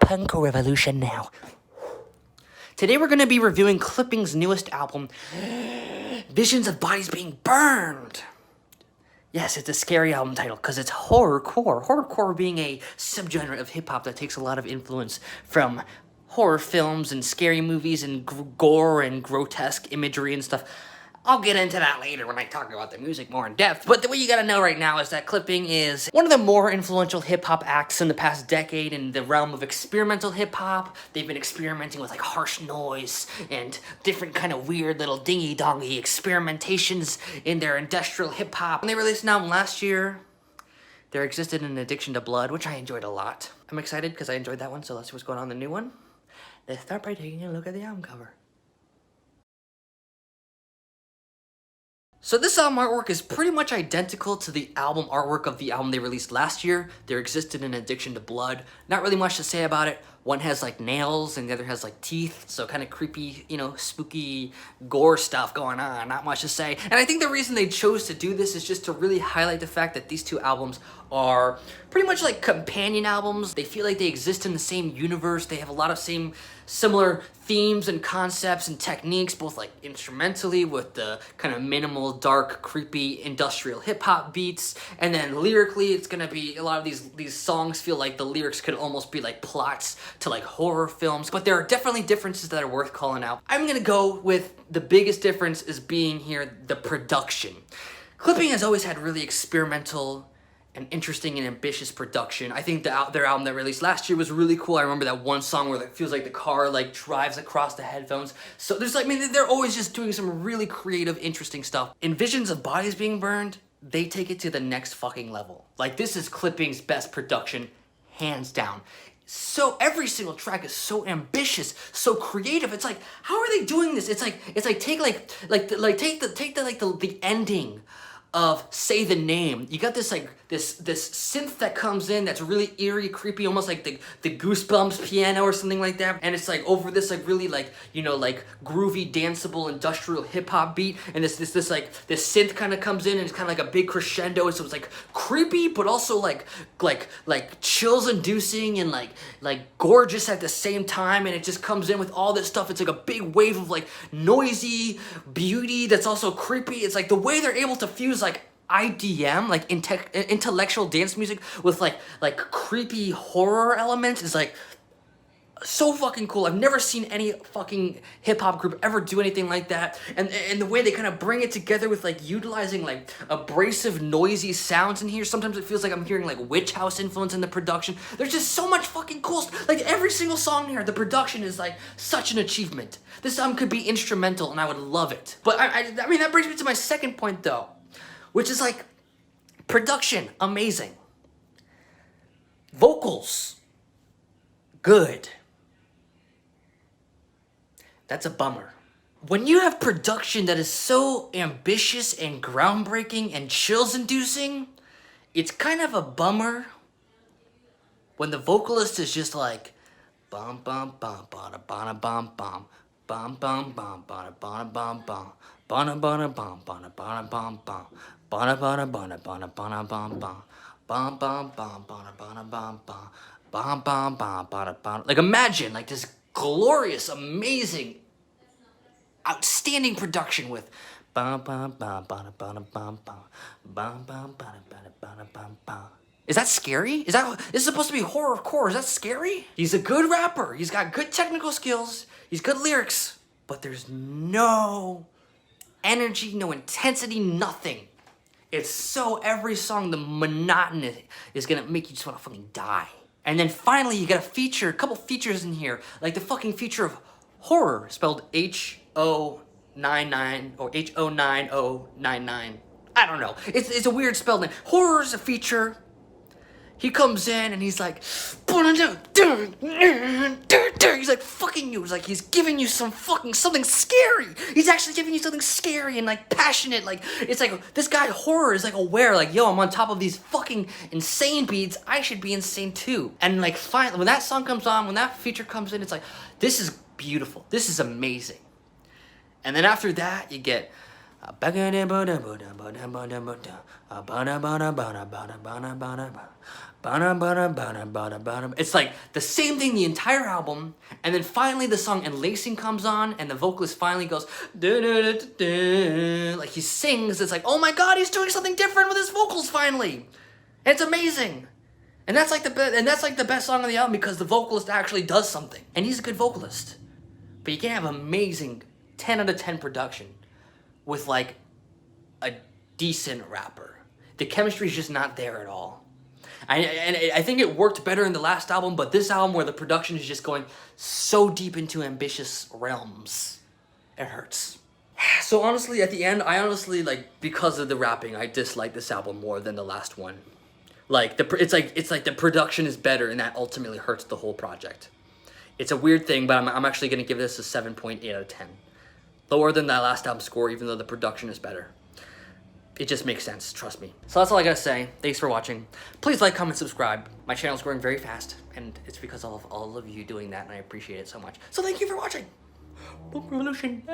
punk revolution now. Today we're going to be reviewing Clipping's newest album, Visions of Bodies Being Burned. Yes, it's a scary album title because it's horrorcore. Horrorcore being a subgenre of hip-hop that takes a lot of influence from horror films and scary movies and gore and grotesque imagery and stuff. I'll get into that later when I talk about the music more in depth, but what you gotta know right now is that Clipping is one of the more influential hip-hop acts in the past decade in the realm of experimental hip-hop. They've been experimenting with like harsh noise and different kind of weird little dingy-dongy experimentations in their industrial hip-hop. When they released an album last year, There Existed an Addiction to Blood, which I enjoyed a lot. I'm excited because I enjoyed that one, so let's see what's going on in the new one. Let's start by taking a look at the album cover. So this album artwork is pretty much identical to the album artwork of the album they released last year, There Existed an Addiction to Blood. Not really much to say about it. One has like nails and the other has like teeth, so kind of creepy, you know, spooky gore stuff going on. Not much to say. And I think the reason they chose to do this is just to really highlight the fact that these two albums are pretty much like companion albums. They feel like they exist in the same universe. They have a lot of similar themes and concepts and techniques, both like instrumentally with the kind of minimal, dark, creepy industrial hip-hop beats, and then lyrically it's gonna be a lot of these songs feel like the lyrics could almost be like plots to like horror films, but there are definitely differences that are worth calling out. I'm gonna go with the biggest difference is being here the production. Clipping has always had really experimental and interesting and ambitious production. I think their album that released last year was really cool. I remember that one song where it feels like the car like drives across the headphones. So there's like, I mean, they're always just doing some really creative, interesting stuff. In Visions of Bodies Being Burned, they take it to the next fucking level. Like, this is Clipping's best production, hands down. So every single track is so ambitious, so creative. It's like, how are they doing this? It's like take the ending of Say the Name. You got this like this synth that comes in that's really eerie, creepy, almost like the Goosebumps piano or something like that. And it's like over this like really like, you know, like groovy, danceable, industrial hip hop beat. And this synth kind of comes in and it's kind of like a big crescendo. And so it's like creepy, but also like chills inducing and like gorgeous at the same time. And it just comes in with all this stuff. It's like a big wave of like noisy beauty that's also creepy. It's like the way they're able to fuse like IDM, like intellectual dance music with like creepy horror elements is like so fucking cool. I've never seen any fucking hip-hop group ever do anything like that. And the way they kind of bring it together with like utilizing like abrasive, noisy sounds in here. Sometimes it feels like I'm hearing like witch house influence in the production. There's just so much fucking cool like every single song here, the production is like such an achievement. This album could be instrumental and I would love it. But I mean, that brings me to my second point though, which is like production, amazing. Vocals, good. That's a bummer. When you have production that is so ambitious and groundbreaking and chills-inducing, it's kind of a bummer when the vocalist is just like bum bum bum bada bada bum bum bum bum bum bada bada bum bum bada bada bum bada bada bum bum bada bada bada bada bada bum bum bum bum bum bada bada bum bum bum bum bum bada bada. Like, imagine like this glorious, amazing, outstanding production with bum bum bum bada bada bum bum bum bum bada bada bum bum. Is that scary? Is supposed to be horrorcore? Is that scary? He's a good rapper. He's got good technical skills. He's good lyrics, but there's no energy, no intensity, nothing. It's so every song, the monotony is gonna make you just wanna fucking die. And then finally, you got a couple features in here, like the fucking feature of horror, spelled H-O-99 or H-O-9-O-99. I don't know. It's a weird spell name. Horror is a feature. He comes in and he's like, he's like fucking you. It's like he's giving you something scary. He's actually giving you something scary and like passionate. Like, it's like this guy horror is like aware, like, yo, I'm on top of these fucking insane beats. I should be insane too. And like finally, when that song comes on, when that feature comes in, it's like, this is beautiful. This is amazing. And then after that, you get It's like the same thing the entire album, and then finally the song Enlacing comes on, and the vocalist finally goes, like he sings. It's like, oh my god, he's doing something different with his vocals finally. And it's amazing. And that's like the best song on the album because the vocalist actually does something. And he's a good vocalist. But you can't have amazing 10 out of 10 production with like a decent rapper. The chemistry is just not there at all. I think it worked better in the last album, but this album where the production is just going so deep into ambitious realms, it hurts. So honestly, at the end, like, because of the rapping, I dislike this album more than the last one. Like, it's like the production is better, and that ultimately hurts the whole project. It's a weird thing, but I'm actually going to give this a 7.8 out of 10. Lower than that last album score, even though the production is better. It just makes sense, trust me. So that's all I gotta say. Thanks for watching. Please like, comment, subscribe. My channel's growing very fast, and it's because of all of you doing that, and I appreciate it so much. So thank you for watching. Book Revolution.